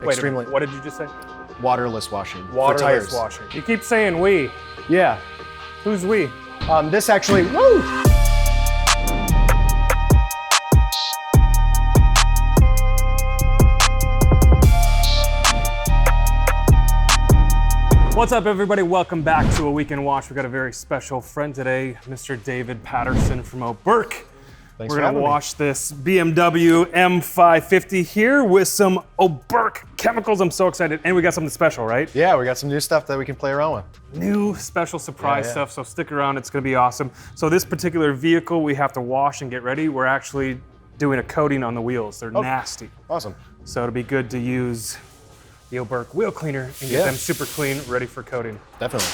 Wait Extremely. what did you just say? Waterless washing. Waterless for tires. washing. You keep saying we. Yeah. Who's we? This actually, woo! What's up, everybody? Welcome back to A Weekend Watch. We got a very special friend today, Mr. David Patterson from Oberk. Thanks We're for gonna having wash this BMW M550 here with some Oberk chemicals. I'm so excited, and we got something special, right? Yeah, we got some new stuff that we can play around with. New special surprise Yeah. stuff, so stick around, it's gonna be awesome. So this particular vehicle we have to wash and get ready. We're actually doing a coating on the wheels. They're nasty. Awesome. So it'll be good to use the Oberk wheel cleaner and get them super clean, ready for coating. Definitely.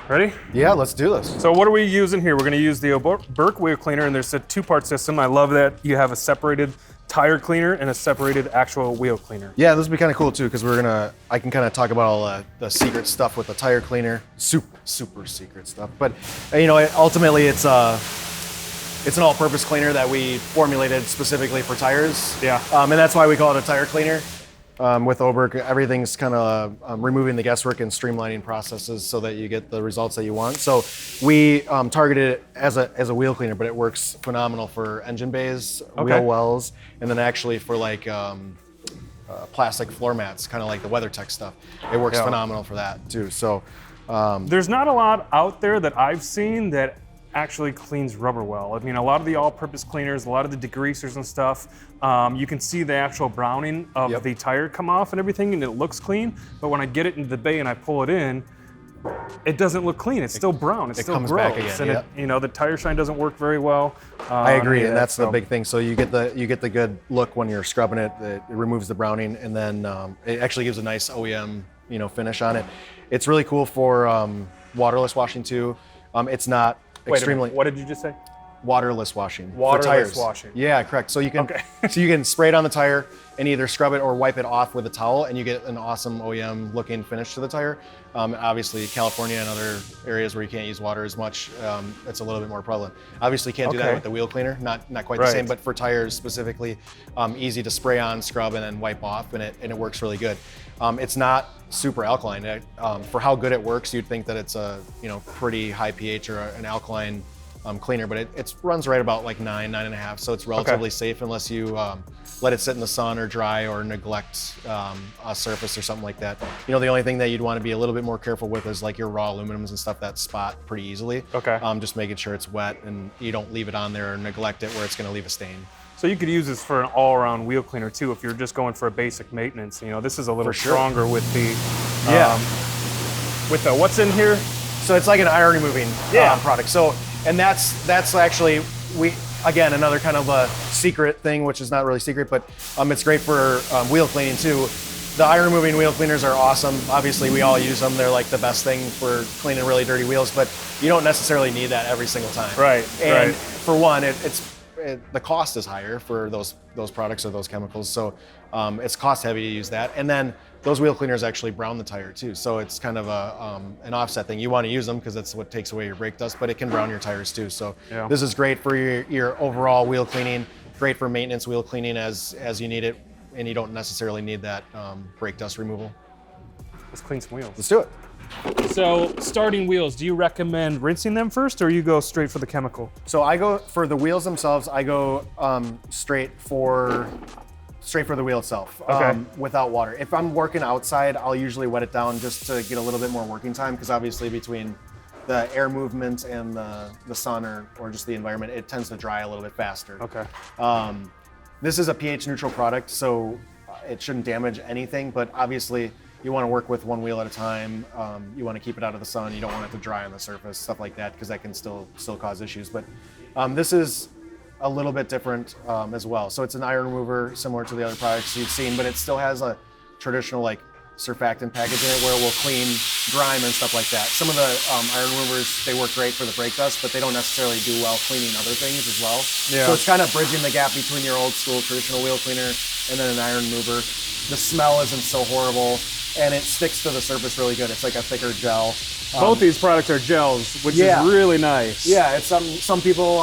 Ready? Yeah, let's do this. So what are we using here? We're gonna use the Oberk wheel cleaner, and there's a two-part system. I love that you have a separated tire cleaner and a separated actual wheel cleaner. Yeah, this would be kind of cool too, because I can kind of talk about all the secret stuff with the tire cleaner. Super secret stuff. But you know, ultimately it's an all-purpose cleaner that we formulated specifically for tires. Yeah. And that's why we call it a tire cleaner. With Oberk, everything's kind of removing the guesswork and streamlining processes so that you get the results that you want. So we targeted it as a wheel cleaner, but it works phenomenal for engine bays, wheel wells, and then actually for like plastic floor mats, kind of like the WeatherTech stuff. It works phenomenal for that too. So there's not a lot out there that I've seen that actually cleans rubber well. I mean, a lot of the all-purpose cleaners, a lot of the degreasers and stuff, you can see the actual browning of the tire come off and everything, and it looks clean. But when I get it into the bay and I pull it in, it doesn't look clean. It's still brown. It's still comes gross. back again, And it, you know, the tire shine doesn't work very well. I agree, and that's the big thing. So you get the good look when you're scrubbing it. It removes the browning, and then it actually gives a nice OEM finish on it. It's really cool for waterless washing too. It's not extremely. What did you just say? Waterless washing. Waterless for tires. washing. Yeah, correct. So you can spray it on the tire and either scrub it or wipe it off with a towel, and you get an awesome OEM looking finish to the tire. Obviously, California and other areas where you can't use water as much, it's a little bit more prevalent. Obviously, you can't do that with the wheel cleaner. Not quite the same, but for tires specifically, easy to spray on, scrub, and then wipe off, and it works really good. It's not super alkaline. For how good it works, you'd think that it's a pretty high pH or an alkaline cleaner, but it runs right about like 9.5, so it's relatively safe unless you let it sit in the sun or dry or neglect a surface or something like that. The only thing that you'd want to be a little bit more careful with is like your raw aluminums and stuff that spot pretty easily. Just making sure it's wet and you don't leave it on there or neglect it where it's going to leave a stain. So you could use this for an all-around wheel cleaner too if you're just going for a basic maintenance. This is a little stronger with the with the what's in here. So it's like an iron removing product. So and that's actually again another kind of a secret thing, which is not really secret, but it's great for wheel cleaning too. The iron removing wheel cleaners are awesome. Obviously, we all use them. They're like the best thing for cleaning really dirty wheels, but you don't necessarily need that every single time. Right. And for one, the cost is higher for those products or those chemicals, so it's cost heavy to use that. And then those wheel cleaners actually brown the tire too, so it's kind of an offset thing. You want to use them because that's what takes away your brake dust, but it can brown your tires too. So this is great for your overall wheel cleaning, great for maintenance wheel cleaning as you need it, and you don't necessarily need that brake dust removal. Let's clean some wheels. Let's do it. So starting wheels, do you recommend rinsing them first, or you go straight for the chemical? So I go for the wheels themselves. I go straight for the wheel itself, without water. If I'm working outside, I'll usually wet it down just to get a little bit more working time, because obviously between the air movement and the sun or just the environment, it tends to dry a little bit faster. This is a pH neutral product, so it shouldn't damage anything, but obviously you want to work with one wheel at a time. You want to keep it out of the sun. You don't want it to dry on the surface, stuff like that, because that can still cause issues. But this is a little bit different as well. So it's an iron remover similar to the other products you've seen, but it still has a traditional like surfactant package in it where it will clean grime and stuff like that. Some of the iron removers, they work great for the brake dust, but they don't necessarily do well cleaning other things as well. So it's kind of bridging the gap between your old school traditional wheel cleaner and then an iron remover. The smell isn't so horrible, and it sticks to the surface really good. It's like a thicker gel. Both these products are gels, which is really nice. Yeah, it's some people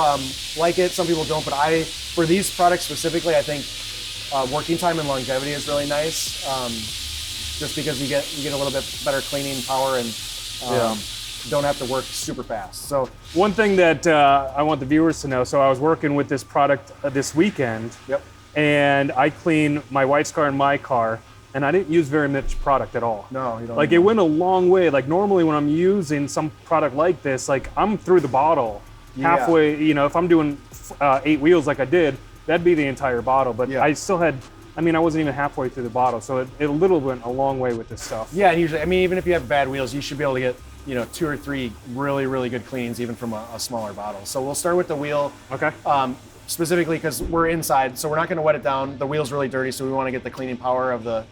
like it, some people don't, but for these products specifically, I think Working time and longevity is really nice, just because you get a little bit better cleaning power and don't have to work super fast. So one thing that I want the viewers to know, so I was working with this product this weekend, and I cleaned my wife's car and my car, and I didn't use very much product at all. No, you don't. Like, it went a long way. Like, normally when I'm using some product like this, like, I'm through the bottle halfway. You know, if I'm doing 8 wheels like I did, that'd be the entire bottle. But I still had, I mean, I wasn't even halfway through the bottle, so it little went a long way with this stuff. Yeah, usually, I mean, even if you have bad wheels, you should be able to get, you know, 2 or 3 really, really good cleanings even from a smaller bottle. So we'll start with the wheel. Okay. Specifically because we're inside, so we're not going to wet it down. The wheel's really dirty, so we want to get the cleaning power of the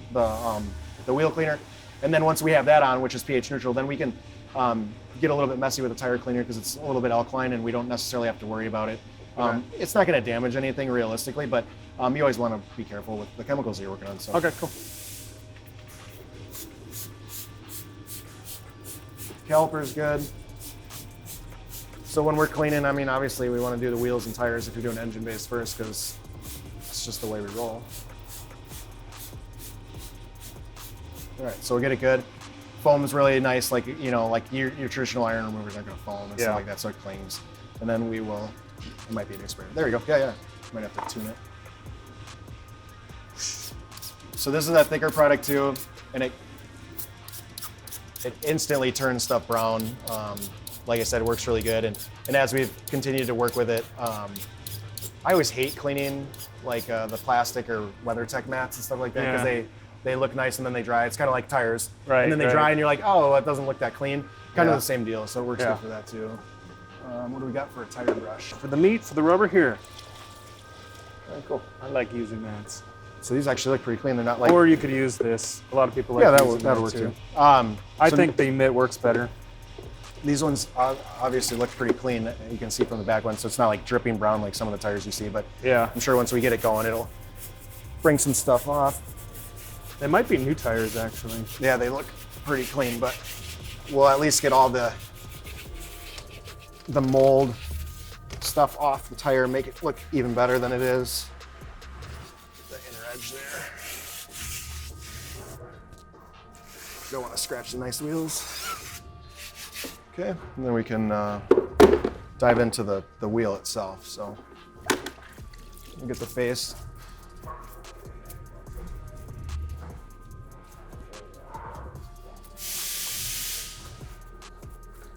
wheel cleaner. And then once we have that on, which is pH neutral, then we can get a little bit messy with the tire cleaner because it's a little bit alkaline and we don't necessarily have to worry about it. It's not going to damage anything realistically, but you always want to be careful with the chemicals that you're working on. So. Okay, cool. Caliper's good. So when we're cleaning, I mean, obviously we want to do the wheels and tires if you're doing engine base first, because it's just the way we roll. All right, so we'll get it good. Foam's really nice, like, you know, like your traditional iron removers aren't going to foam and stuff like that, so it clings. And then we will, it might be a new sprayer. There you go, yeah. Might have to tune it. So this is that thicker product too, and it instantly turns stuff brown. Like I said, it works really good. And as we've continued to work with it, I always hate cleaning like the plastic or WeatherTech mats and stuff like that, because they look nice and then they dry. It's kind of like tires. Right. And then they dry and you're like, oh, it doesn't look that clean. Kind of the same deal. So it works good for that too. What do we got for a tire brush? For the meat, for the rubber here. Okay, cool. I like using mats. So these actually look pretty clean. They're not like. Or you could use this. A lot of people like that'll work too. I think the mitt works better. These ones obviously look pretty clean. You can see from the back one, so it's not like dripping brown like some of the tires you see. But I'm sure once we get it going, it'll bring some stuff off. They might be new tires, actually. Yeah, they look pretty clean, but we'll at least get all the mold stuff off the tire, make it look even better than it is. The inner edge there. Don't want to scratch the nice wheels. Okay, and then we can dive into the wheel itself. So we'll get the face.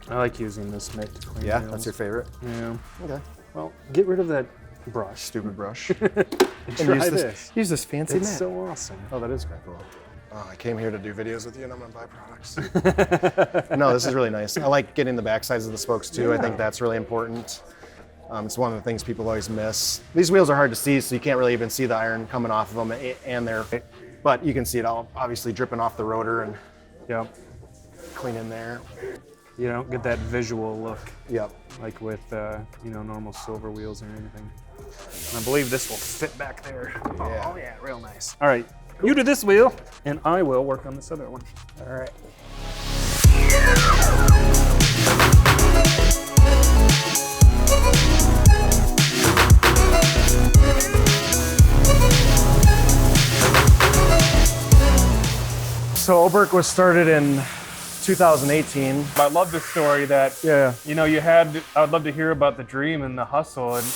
I like using this mitt to clean wheels. That's your favorite? Yeah. Okay. Well, get rid of that brush. Stupid brush. Try this. Use this fancy mat. It's so awesome. Oh, that is kind of cool. Oh, I came here to do videos with you and I'm gonna buy products. No, this is really nice. I like getting the back sides of the spokes too. I think that's really important. It's one of the things people always miss. These wheels are hard to see, so you can't really even see the iron coming off of them and they're, but you can see it all obviously dripping off the rotor and clean in there. You don't get that visual look. Yep. Like with normal silver wheels or anything. And I believe this will fit back there. Yeah. Oh yeah, real nice. All right, you do this wheel, and I will work on this other one. All right. So Oberk was started in 2018. I love the story that, I'd love to hear about the dream and the hustle and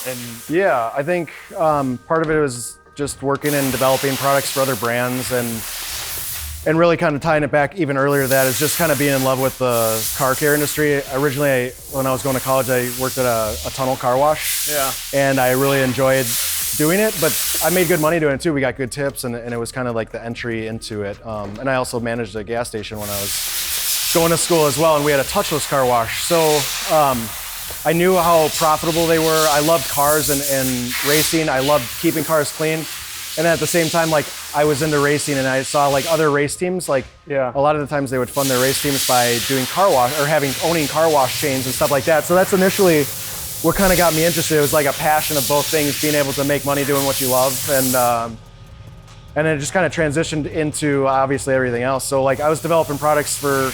yeah, I think part of it was just working and developing products for other brands and really kind of tying it back even earlier to that is just kind of being in love with the car care industry. Originally, when I was going to college, I worked at a tunnel car wash. Yeah. And I really enjoyed doing it, but I made good money doing it too. We got good tips and it was kind of like the entry into it. And I also managed a gas station when I was going to school as well, and we had a touchless car wash. So I knew how profitable they were. I loved cars and racing. I loved keeping cars clean. And at the same time, like I was into racing and I saw like other race teams, like a lot of the times they would fund their race teams by doing car wash or owning car wash chains and stuff like that. So that's initially what kind of got me interested. It was like a passion of both things, being able to make money doing what you love. And then it just kind of transitioned into obviously everything else. So like I was developing products for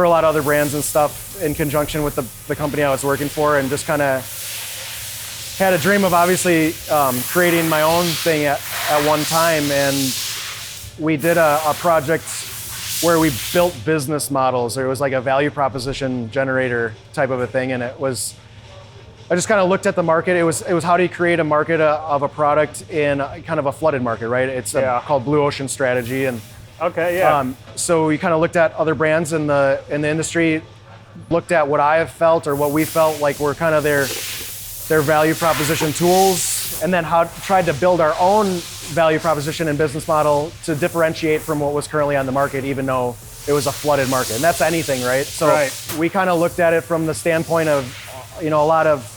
a lot of other brands and stuff in conjunction with the company I was working for, and just kind of had a dream of obviously creating my own thing at one time, and we did a project where we built business models. It was like a value proposition generator type of a thing, and I just kind of looked at the market. It was how do you create a market of a product in kind of a flooded market, right? It's called blue ocean strategy, and so we kind of looked at other brands in the industry, looked at what I have felt or what we felt like were kind of their value proposition tools, and then tried to build our own value proposition and business model to differentiate from what was currently on the market, even though it was a flooded market. And that's anything, right? So we kind of looked at it from the standpoint of, a lot of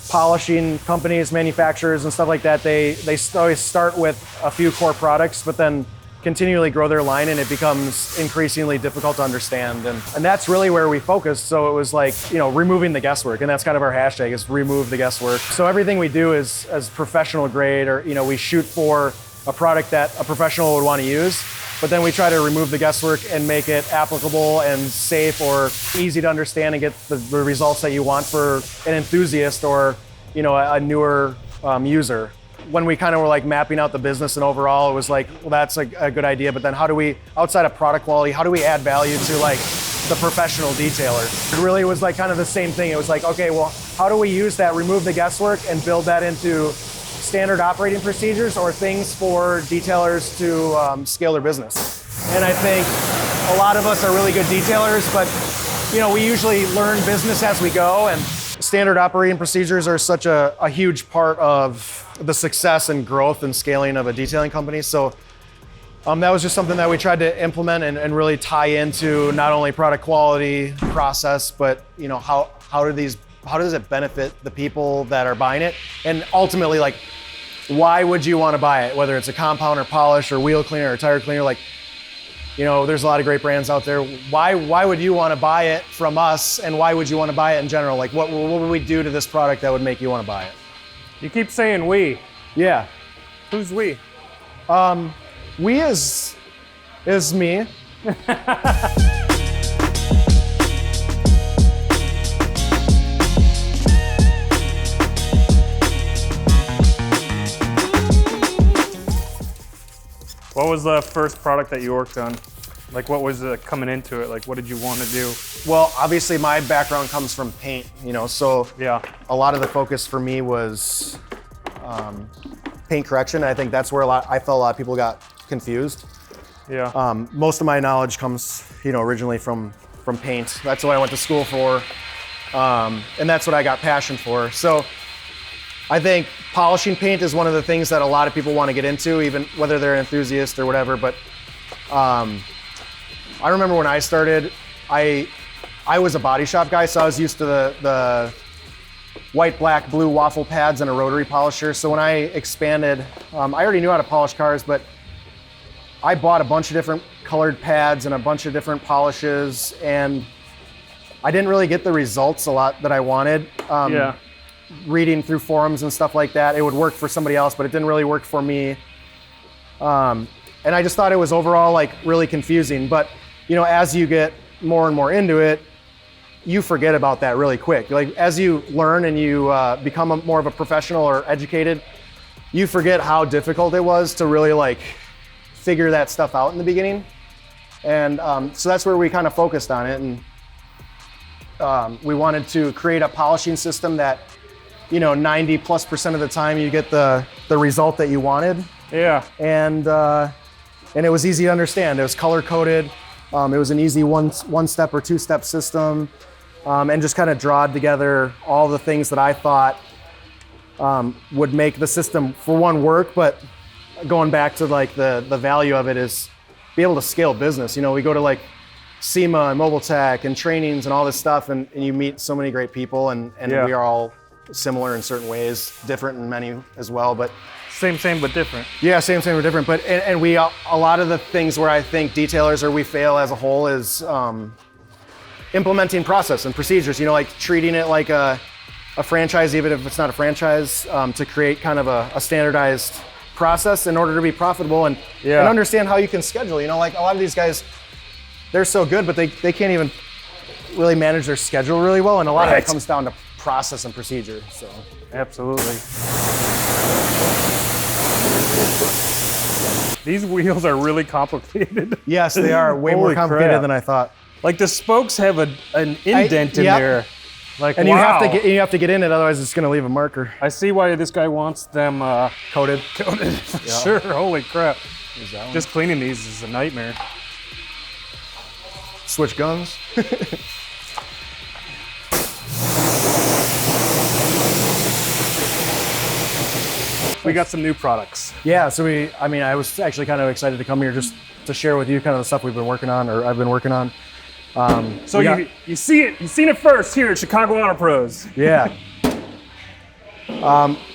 polishing companies, manufacturers and stuff like that, they always start with a few core products, but then continually grow their line, and it becomes increasingly difficult to understand. And that's really where we focused. So it was like, removing the guesswork, and that's kind of our hashtag, is remove the guesswork. So everything we do is as professional grade, or, we shoot for a product that a professional would want to use, but then we try to remove the guesswork and make it applicable and safe or easy to understand and get the results that you want for an enthusiast or, a newer user. When we kind of were like mapping out the business and overall, it was like, well, that's a good idea, but then how do we, outside of product quality, how do we add value to like the professional detailer? It really was like kind of the same thing. It was like, okay, well, how do we use that, remove the guesswork and build that into standard operating procedures or things for detailers to scale their business? And I think a lot of us are really good detailers, but we usually learn business as we go, and standard operating procedures are such a huge part of the success and growth and scaling of a detailing company. So that was just something that we tried to implement and really tie into not only product quality, process, but how does it benefit the people that are buying it? And ultimately, like, why would you want to buy it? Whether it's a compound or polish or wheel cleaner or tire cleaner, like, there's a lot of great brands out there. Why would you want to buy it from us, and why would you want to buy it in general? Like, what would we do to this product that would make you want to buy it? You keep saying we. Yeah. Who's we? We is me. What was the first product that you worked on? Like, what was coming into it? Like, what did you want to do? Well, obviously my background comes from paint, so a lot of the focus for me was paint correction. I think that's where I felt a lot of people got confused. Yeah. Most of my knowledge comes, originally from paint. That's what I went to school for, and that's what I got passion for. So I think polishing paint is one of the things that a lot of people want to get into, even whether they're an enthusiast or whatever. But I remember when I started, I was a body shop guy, so I was used to the white, black, blue waffle pads and a rotary polisher. So when I expanded, I already knew how to polish cars, but I bought a bunch of different colored pads and a bunch of different polishes, and I didn't really get the results a lot that I wanted. Reading through forums and stuff like that, it would work for somebody else, but it didn't really work for me. And I just thought it was overall like really confusing. But as you get more and more into it, you forget about that really quick. Like, as you learn and you become more of a professional or educated, you forget how difficult it was to really like figure that stuff out in the beginning. And so that's where we kind of focused on it. And we wanted to create a polishing system that 90+% of the time you get the result that you wanted. Yeah. And it was easy to understand. It was color coded. It was an easy one step or two step system, and just kind of drawed together all the things that I thought would make the system, for one, work, but going back to like the value of it is be able to scale business. We go to like SEMA and Mobile Tech and trainings and all this stuff, and you meet so many great people, and we are all similar in certain ways, different in many as well, but same but different. Yeah, same but different. But and we a lot of the things where I think detailers or we fail as a whole is implementing process and procedures. Like treating it like a franchise, even if it's not a franchise, to create kind of a standardized process in order to be profitable and understand how you can schedule. Like a lot of these guys, they're so good, but they can't even really manage their schedule really well, and a lot of it comes down to process and procedure. So Absolutely. These wheels are really complicated. Yes, they are way more Holy complicated crap. than I thought. Like the spokes have an indent in yep. there. Like, And wow. you have to get in it, otherwise it's gonna leave a marker. I see why this guy wants them Coated. coated. For sure. Holy crap. Just cleaning these is a nightmare. Switch guns. We got some new products. Yeah, so I was actually kind of excited to come here just to share with you kind of the stuff we've been working on, or I've been working on. So you see it, you've seen it first here at Chicago Auto Pros. Yeah.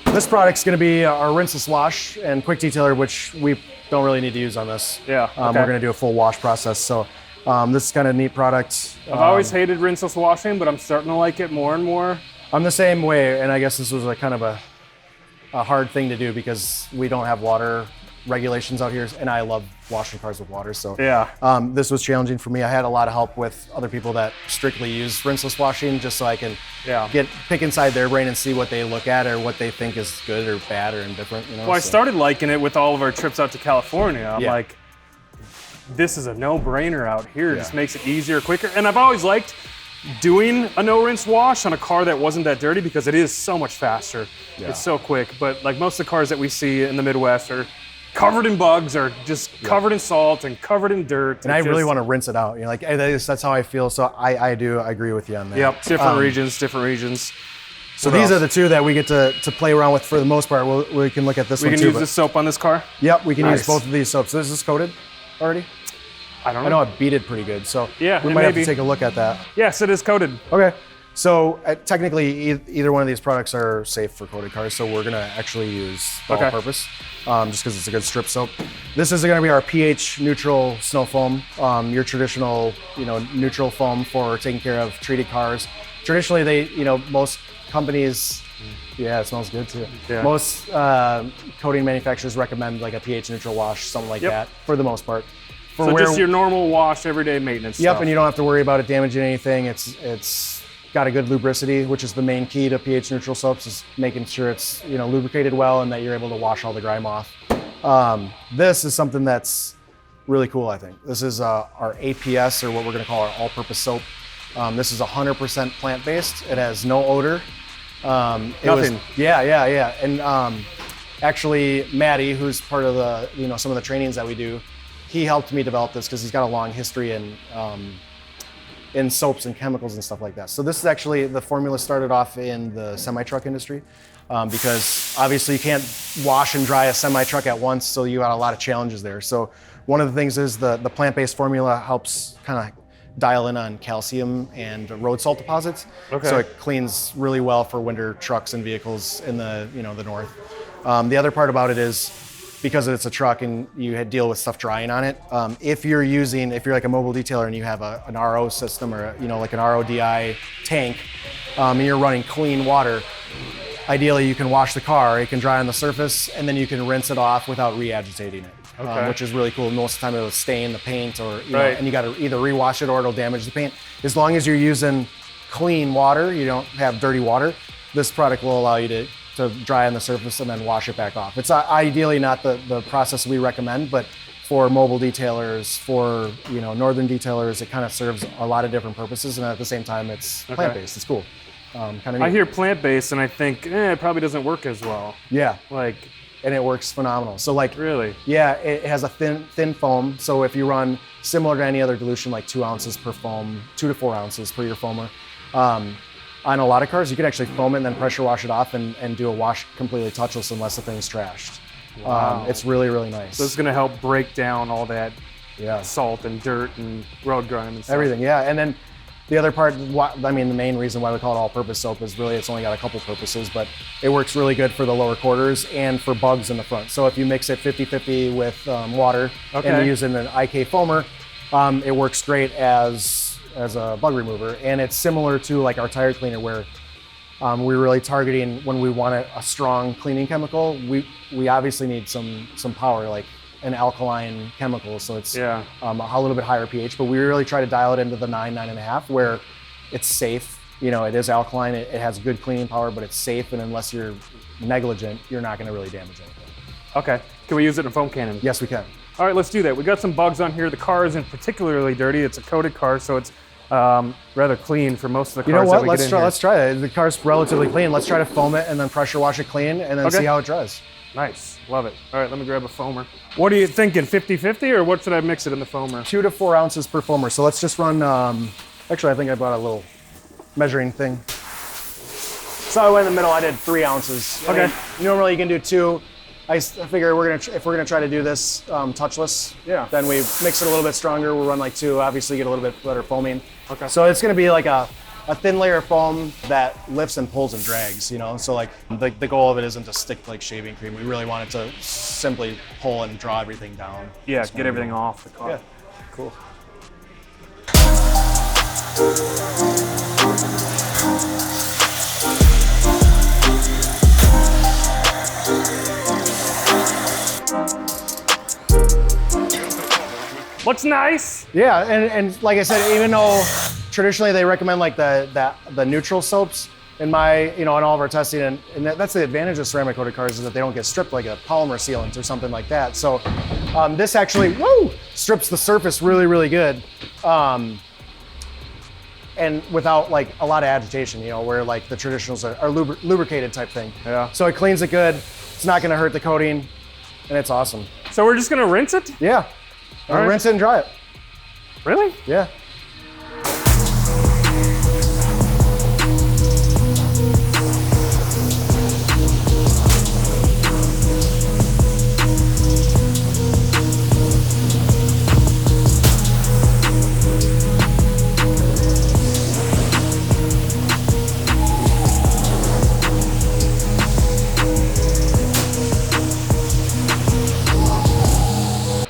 This product's gonna be our rinseless wash and quick detailer, which we don't really need to use on this. Yeah, okay. We're gonna do a full wash process. So this is kind of a neat product. I've always hated rinseless washing, but I'm starting to like it more and more. I'm the same way, and I guess this was a kind of a hard thing to do because we don't have water regulations out here, and I love washing cars with water. So Yeah. this was challenging for me. I had a lot of help with other people that strictly use rinseless washing, just so I can pick inside their brain and see what they look at or what they think is good or bad or indifferent. You know. Well, I started liking it with all of our trips out to California. I'm Yeah. like, this is a no-brainer out here. It just makes it easier, quicker. And I've always liked doing a no-rinse wash on a car that wasn't that dirty because it is so much faster. Yeah. It's so quick. But like most of the cars that we see in the Midwest are covered in bugs, or just covered in salt and covered in dirt. And I really want to rinse it out. You know, like that's how I feel. So I agree with you on that. Yep, different regions. So these are the two that we get to play around with for the most part. We can look at this We one can too. use this soap on this car? Yep, we can use Nice. both of these soaps. This is coated already. I don't I know. know it beat it pretty good. So Yeah, we it might may have be. to take a look at that. Yes, it is coated. Okay. So technically, either one of these products are safe for coated cars. So we're gonna actually use the all-purpose, just because it's a good strip soap. This is gonna be our pH neutral snow foam, your traditional, neutral foam for taking care of treated cars. Traditionally, most companies, yeah, it smells good too. Yeah. Most coating manufacturers recommend like a pH neutral wash, something like that, for the most part. For So just your normal wash, everyday maintenance Yep, stuff. and you don't have to worry about it damaging anything. It's got a good lubricity, which is the main key to pH neutral soaps, is making sure it's lubricated well and that you're able to wash all the grime off. This is something that's really cool, I think. This is our APS, or what we're going to call our all-purpose soap. This is 100% plant-based. It has no odor. Nothing. Yeah. And actually, Maddie, who's part of the some of the trainings that we do, he helped me develop this because he's got a long history in soaps and chemicals and stuff like that. So this is actually, the formula started off in the semi-truck industry, because obviously you can't wash and dry a semi-truck at once, so you got a lot of challenges there. So one of the things is the plant-based formula helps kind of dial in on calcium and road salt deposits. Okay. So it cleans really well for winter trucks and vehicles in the the north. The other part about it is, because it's a truck and you deal with stuff drying on it, if you're like a mobile detailer and you have an RO system, or like an RODI tank, and you're running clean water, ideally you can wash the car, it can dry on the surface, and then you can rinse it off without re-agitating it, which is really cool. Most of the time it'll stain the paint, or and you got to either rewash it or it'll damage the paint. As long as you're using clean water, you don't have dirty water, this product will allow you to dry on the surface and then wash it back off. It's ideally not the process we recommend, but for mobile detailers, for northern detailers, it kind of serves a lot of different purposes, and at the same time, it's plant-based. It's cool. Kind of neat. I hear plant-based and I think, it probably doesn't work as well. Yeah, Like, and it works phenomenal. So like, really? yeah, it has a thin foam. So if you run similar to any other dilution, like 2 ounces per foam, 2 to 4 ounces per your foamer, on a lot of cars, you can actually foam it and then pressure wash it off and do a wash completely touchless unless the thing's trashed. Wow. It's really, really nice. So it's gonna help break down all that Yeah. salt and dirt and road grime and stuff. Everything, yeah. And then the other part, the main reason why we call it all-purpose soap is really it's only got a couple purposes, but it works really good for the lower quarters and for bugs in the front. So if you mix it 50-50 with water and you're using an IK foamer, it works great as a bug remover. And it's similar to like our tire cleaner, where we're really targeting when we want a strong cleaning chemical. We obviously need some power, like an alkaline chemical, so it's a little bit higher pH, but we really try to dial it into the 9.5, where it's safe, it is alkaline, it has good cleaning power, but it's safe, and unless you're negligent, you're not gonna really damage anything. Okay, can we use it in a foam cannon? Yes, we can. All right, let's do that. We got some bugs on here. The car isn't particularly dirty. It's a coated car, so it's rather clean for most of the cars. You know what? That we get in here. Let's try it. The car's relatively clean. Let's try to foam it and then pressure wash it clean and then see how it dries. Nice, love it. All right, let me grab a foamer. What are you thinking, 50-50, or what should I mix it in the foamer? 2 to 4 ounces per foamer. So let's just run, actually I think I bought a little measuring thing. So I went in the middle, I did 3 ounces. Okay. Normally you can do 2. I figure if we're gonna try to do this touchless, then we mix it a little bit stronger. We'll run like 2, obviously get a little bit better foaming. Okay. So it's gonna be like a thin layer of foam that lifts and pulls and drags, So like the goal of it isn't to stick like shaving cream. We really want it to simply pull and draw everything down. Yeah, get everything off the car. Yeah. Cool. Looks nice. Yeah, and like I said, even though traditionally they recommend like the neutral soaps, in all of our testing, and that's the advantage of ceramic coated cars, is that they don't get stripped like a polymer sealant or something like that. So this actually strips the surface really, really good, and without like a lot of agitation, where like the traditionals are lubricated type thing. Yeah. So it cleans it good. It's not going to hurt the coating, and it's awesome. So we're just gonna rinse it? Yeah. All right. Rinse it and dry it. Really? Yeah.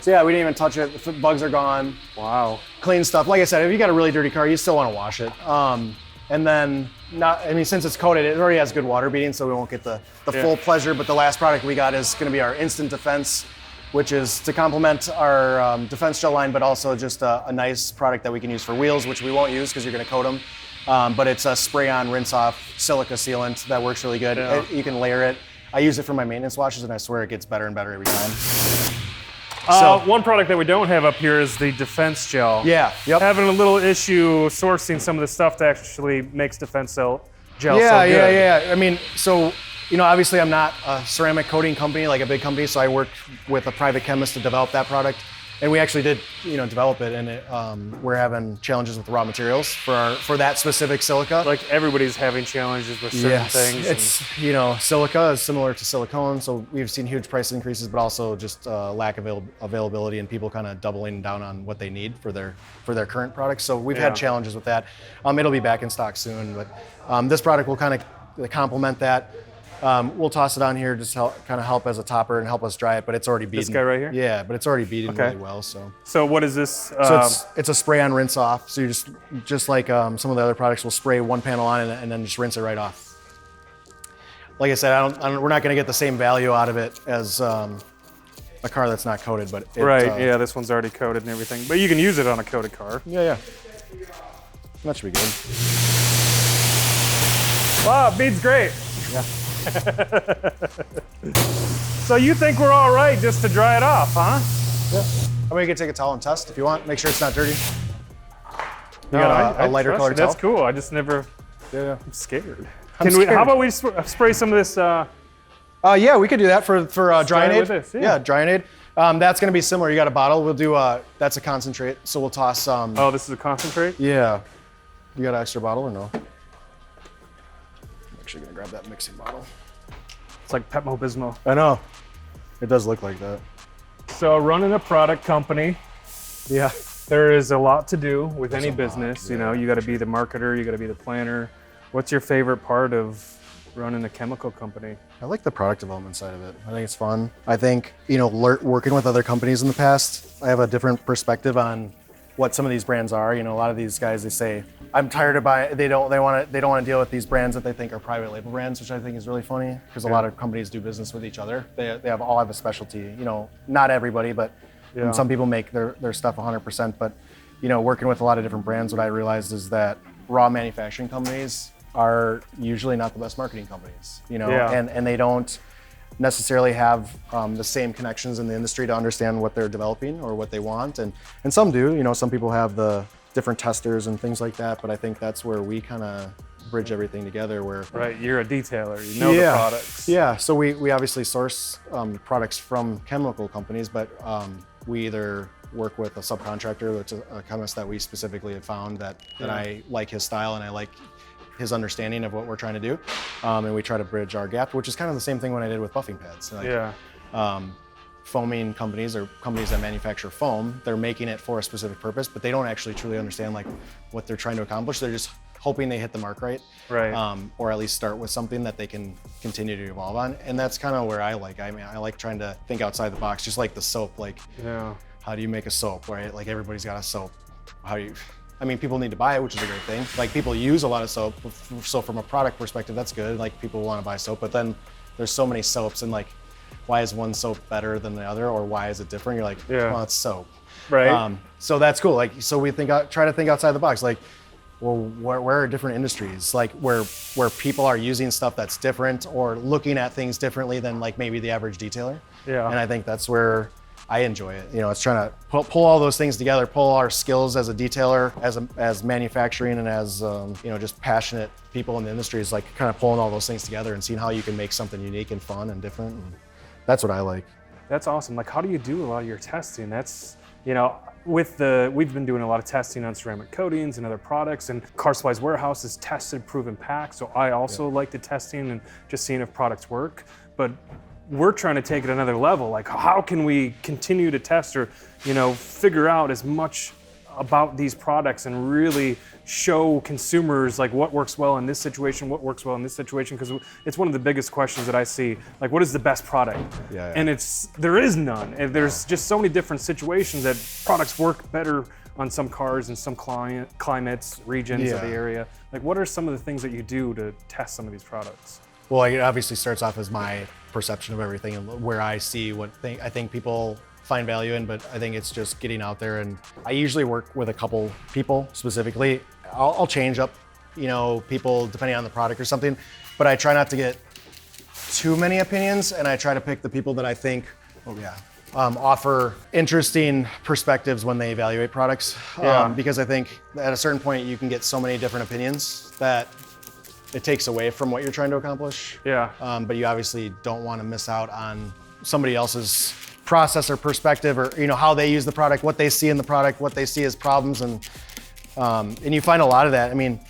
So yeah, we didn't even touch it. The bugs are gone. Wow. Clean stuff. Like I said, if you got a really dirty car, you still want to wash it. And then since it's coated, it already has good water beading, so we won't get the full pleasure. But the last product we got is going to be our Instant Defense, which is to complement our Defense Gel line, but also just a nice product that we can use for wheels, which we won't use because you're going to coat them. But it's a spray-on, rinse-off silica sealant that works really good. Yeah. You can layer it. I use it for my maintenance washes, and I swear it gets better and better every time. One product that we don't have up here is the Defense Gel. Yeah, yep. Having a little issue sourcing some of the stuff that actually makes Defense Gel so good. Yeah. I mean, so, obviously I'm not a ceramic coating company, like a big company, so I worked with a private chemist to develop that product. And we actually did, develop it, and we're having challenges with the raw materials for that specific silica. Like everybody's having challenges with certain things. It's, silica is similar to silicone, so we've seen huge price increases, but also just lack of availability and people kind of doubling down on what they need for their current products. So we've had challenges with that. It'll be back in stock soon, but this product will kind of complement that. We'll toss it on here, just kind of help as a topper and help us dry it, but it's already beaten. This guy right here? Yeah, but it's already beaten really well. So what is this? So it's a spray on, rinse off. So you just like some of the other products, will spray one panel on and then just rinse it right off. Like I said, we're not going to get the same value out of it as a car that's not coated, but yeah, this one's already coated and everything, but you can use it on a coated car. Yeah. That should be good. Wow, beads great. Yeah. So you think we're all right just to dry it off, huh? Yeah. I mean, you can take a towel and test if you want. Make sure it's not dirty. You No, got a I lighter trust colored you. towel? That's cool. I just never. Yeah. I'm scared. Scared. How about we spray some of this? Yeah, we could do that for Drying with Aid. this, yeah. Drying Aid. That's going to be similar. You got a bottle. We'll do that's a concentrate. So we'll toss. Oh, this is a concentrate. Yeah. You got an extra bottle or no? I'm actually going to grab that mixing bottle. It's like Pepto Bismol. I know. It does look like that. So running a product company, Yeah. there is a lot to do with any a lot, business. yeah. You got to be the marketer. You got to be the planner. What's your favorite part of running a chemical company? I like the product development side of it. I think it's fun. I think, working with other companies in the past, I have a different perspective on what some of these brands are. A lot of these guys, they say, I'm tired of buying, they don't want to deal with these brands that they think are private label brands, which I think is really funny because a lot of companies do business with each other. They all have a specialty, not everybody, but Yeah. some people make their stuff 100%. But, working with a lot of different brands, what I realized is that raw manufacturing companies are usually not the best marketing companies, you know, and they don't necessarily have the same connections in the industry to understand what they're developing or what they want. And some do, you know, some people have the different testers and things like that, but I think that's where we kind of bridge everything together where... Right, you're a detailer, you know the products. Yeah, so we obviously source products from chemical companies, but we either work with a subcontractor, which is a chemist that we specifically have found that I like his style and I like his understanding of what we're trying to do. And we try to bridge our gap, which is kind of the same thing when I did with buffing pads. Like, foaming companies or companies that manufacture foam, they're making it for a specific purpose, but they don't actually truly understand like what they're trying to accomplish. They're just hoping they hit the mark right. Or at least start with something that they can continue to evolve on. And that's kind of where I like trying to think outside the box, just like the soap, like how do you make a soap, right? Like everybody's got a soap. I mean, people need to buy it, which is a great thing. Like people use a lot of soap, so from a product perspective, that's good. Like people want to buy soap, but then there's so many soaps and like, why is one soap better than the other, or why is it different? You're like, well, it's soap. Right. So that's cool. Like, so we try to think outside the box. Like, well, where are different industries? Like where people are using stuff that's different or looking at things differently than like maybe the average detailer. And I think that's where I enjoy it. You know, it's trying to pull all those things together, pull our skills as a detailer, as manufacturing, and as you know, just passionate people in the industry is like kind of pulling all those things together and seeing how you can make something unique and fun and different. And that's what I like. That's awesome. Like, how do you do a lot of your testing? That's, you know, we've been doing a lot of testing on ceramic coatings and other products, and Car Supply's warehouse is tested, proven, packed. So I also like the testing and just seeing if products work. But we're trying to take it another level. Like, how can we continue to test or, you know, figure out as much about these products and really show consumers like what works well in this situation, what works well in this situation, because it's one of the biggest questions that I see. Like, what is the best product? And there is none. And there's just so many different situations that products work better on some cars and some climates, regions of the area. Like, what are some of the things that you do to test some of these products? Well, it obviously starts off as my perception of everything and where I see I think people find value in, but I think it's just getting out there. And I usually work with a couple people specifically. I'll change up, you know, people depending on the product or something, but I try not to get too many opinions, and I try to pick the people that I think offer interesting perspectives when they evaluate products. Because I think at a certain point you can get so many different opinions that it takes away from what you're trying to accomplish. But you obviously don't want to miss out on somebody else's process or perspective, or you know, how they use the product, what they see in the product, what they see as problems, and you find a lot of that. I mean,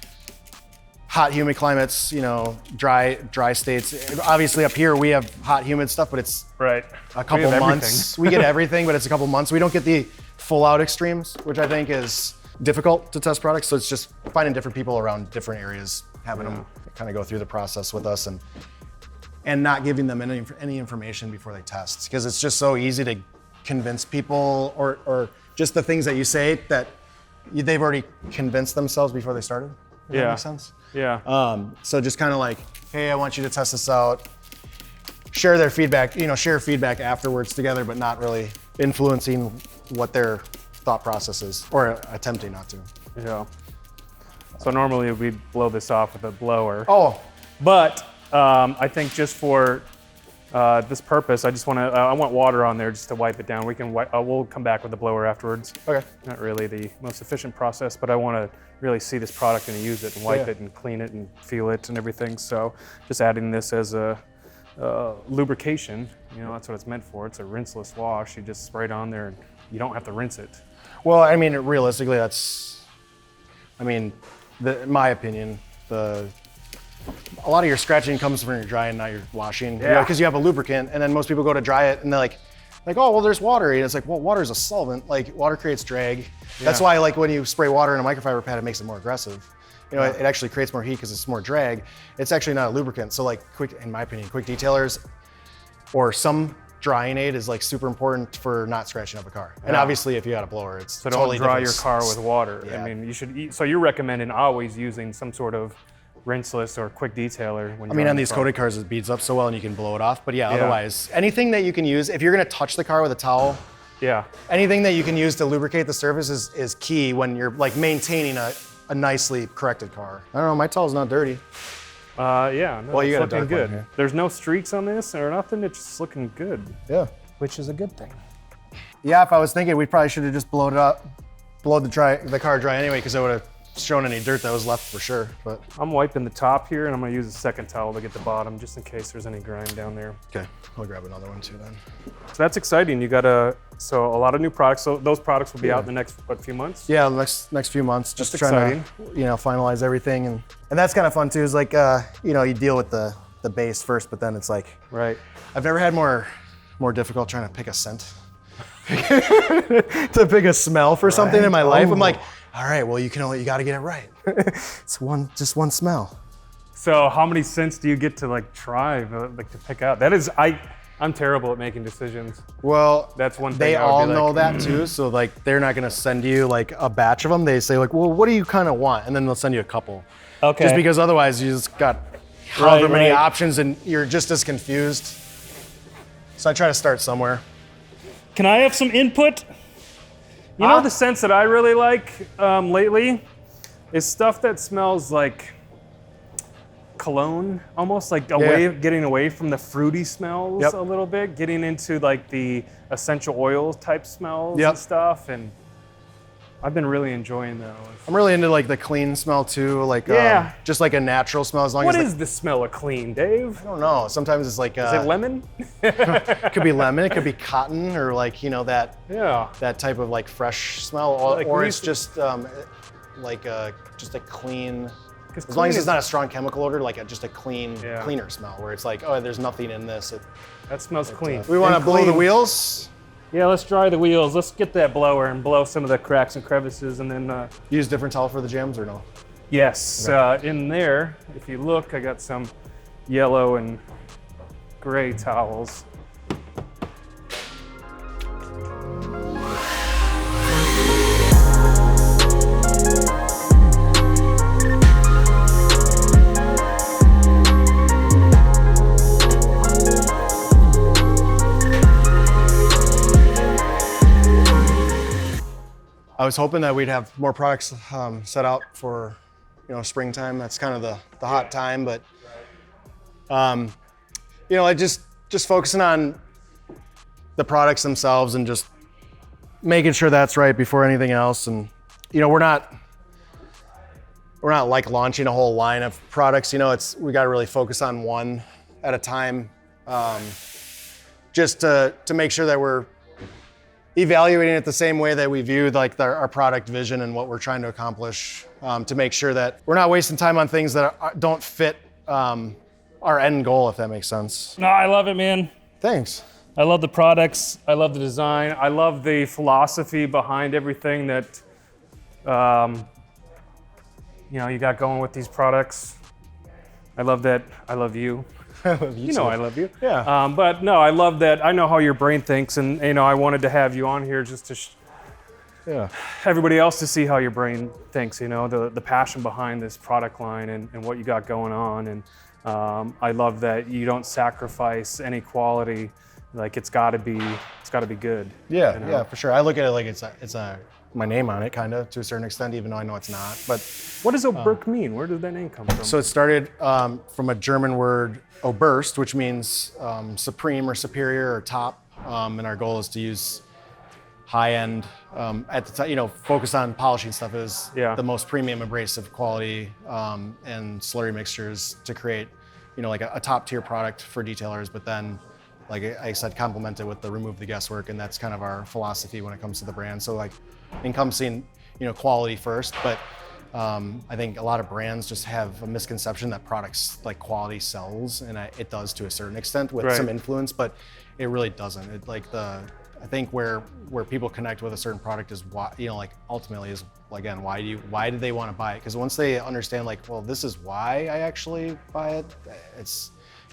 hot, humid climates, you know, dry states. Obviously up here we have hot, humid stuff, but it's a couple months. We get everything, but it's a couple months. We don't get the full out extremes, which I think is difficult to test products. So it's just finding different people around different areas, having them kind of go through the process with us, and not giving them any information before they test, because it's just so easy to convince people, or just the things that you say that they've already convinced themselves before they started. Does that make sense? So just kind of like, hey, I want you to test this out. Share their feedback, you know, share feedback afterwards together, but not really influencing what their thought process is, or attempting not to. So normally we'd blow this off with a blower. But I think just for this purpose, I want water on there just to wipe it down. We'll come back with the blower afterwards. Not really the most efficient process, but I want to really see this product and use it and wipe it and clean it and feel it and everything. So just adding this as a lubrication, you know, that's what it's meant for. It's a rinseless wash. You just spray it on there and you don't have to rinse it. Well, I mean, realistically, in my opinion, a lot of your scratching comes when you're drying, not you're washing. Because you have a lubricant, and then most people go to dry it, and they're like, oh, well, there's water. And it's like, well, water is a solvent. Like, water creates drag. That's why, like, when you spray water in a microfiber pad, it makes it more aggressive. You know, it actually creates more heat because it's more drag. It's actually not a lubricant. So, like, in my opinion, quick detailers or some drying aid is like super important for not scratching up a car. And obviously, if you got a blower, it's so totally don't dry different. your car with water. I mean, you should. So you're recommending always using some sort of rinseless or quick detailer. When on these coated cars, it beads up so well and you can blow it off. But otherwise, anything that you can use, if you're gonna touch the car with a towel, anything that you can use to lubricate the surface is key when you're like maintaining a a nicely corrected car. I don't know, my towel's not dirty. Yeah, no, Well, you it's got a looking dark good. one here. There's no streaks on this or nothing. It's just looking good, Yeah. which is a good thing. Yeah, if I was thinking, we probably should have just blowed the car dry anyway, because it would have shown any dirt that was left for sure. But I'm wiping the top here, and I'm gonna use a second towel to get the bottom, just in case there's any grime down there. okay, I'll grab another one too then. So that's exciting. You got a lot of new products. So those products will be out in the next few months. Yeah, the next few months, just That's trying to finalize everything, and that's kind of fun too. Is like you deal with the base first, but then it's like Right. I've never had more difficult trying to pick a scent. To pick a smell for something in my life. I'm like, all right, well, you got to get it right. It's just one smell. So how many scents do you get to like try, like to pick out? That is, I'm terrible at making decisions. Well, That's one thing they I would all be know like, that too. So like, they're not gonna send you like a batch of them. They say like, well, what do you kind of want? And then they'll send you a couple. Okay. Just because otherwise you just got however many right. options and you're just as confused. So I try to start somewhere. Can I have some input? You know the scents that I really like lately is stuff that smells like cologne, almost like getting away from the fruity smells a little bit, getting into like the essential oil type smells and stuff. And I've been really enjoying those. I'm really into like the clean smell too, like just like a natural smell as long What as is the smell of clean, Dave? I don't know. Sometimes it's like Is it lemon? it could be lemon, it could be cotton, or like Yeah. that type of like fresh smell, or, Like or it's just just a clean. As clean long as is- it's not a strong chemical odor, like just a Yeah. cleaner smell, where it's like, oh, there's nothing in this. That smells clean. We want to And blow the clean. wheels. Yeah, let's dry the wheels. Let's get that blower and blow some of the cracks and crevices, and then Use different towel for the jams or no? yes, in there, if you look, I got some yellow and gray towels. I was hoping that we'd have more products set out for, springtime. That's kind of the hot time, but like just focusing on the products themselves and just making sure that's right before anything else. And we're not like launching a whole line of products. We got to really focus on one at a time, just to make sure that we're evaluating it the same way that we view like our product vision and what we're trying to accomplish, to make sure that we're not wasting time on things that don't fit our end goal, if that makes sense. No, I love it, man. Thanks. I love the products. I love the design. I love the philosophy behind everything that you got going with these products. I love that. I love you. I love you I love you. Yeah. But no, I love that. I know how your brain thinks, and I wanted to have you on here just to everybody else to see how your brain thinks. The passion behind this product line and what you got going on. And I love that you don't sacrifice any quality. Like it's got to be good. Yeah, yeah, for sure. I look at it like it's my name on it, kind of, to a certain extent, even though I know it's not. But what does Oberk mean? Where did that name come from? So it started from a German word, Oberst, which means supreme or superior or top. And our goal is to use high-end, at the time, focus on polishing stuff is the most premium abrasive quality and slurry mixtures to create, like a top-tier product for detailers. But then, like I said, complement it with the remove the guesswork, and that's kind of our philosophy when it comes to the brand. So like encompassing, quality first, but I think a lot of brands just have a misconception that products like quality sells, and it does to a certain extent with some influence, but it really doesn't. I think where people connect with a certain product is why, like ultimately is, again, why do they want to buy it? Because once they understand like, well, this is why I actually buy it,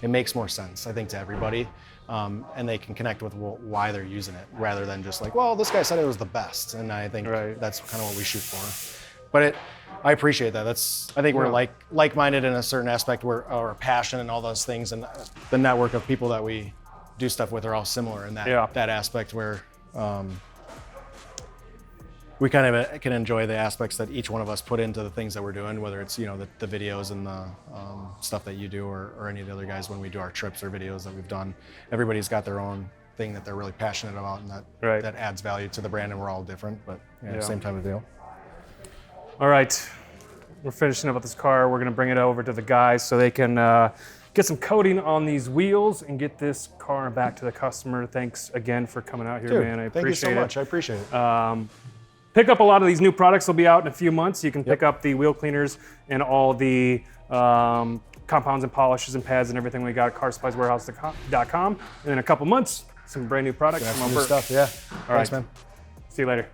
it makes more sense, I think, to everybody. And they can connect with why they're using it, rather than just like, well, this guy said it was the best. And I think that's kind of what we shoot for. But I appreciate that. I think we're like-minded in a certain aspect, our passion and all those things, and the network of people that we do stuff with are all similar in that aspect, where we kind of can enjoy the aspects that each one of us put into the things that we're doing, whether it's, you know, the videos and the stuff that you do, or any of the other guys when we do our trips or videos that we've done. Everybody's got their own thing that they're really passionate about, and that adds value to the brand, and we're all different, but same type of deal. All right, we're finishing up with this car. We're gonna bring it over to the guys so they can get some coating on these wheels and get this car back to the customer. Thanks again for coming out here, man. I appreciate it. Thank you so much. I appreciate it. Pick up a lot of these new products. Will be out in a few months. You can pick up the wheel cleaners and all the compounds and polishes and pads and everything we got at carsupplieswarehouse.com. And in a couple months, some brand new products from Oberk. Stuff, yeah. All right, Thanks, man. See you later.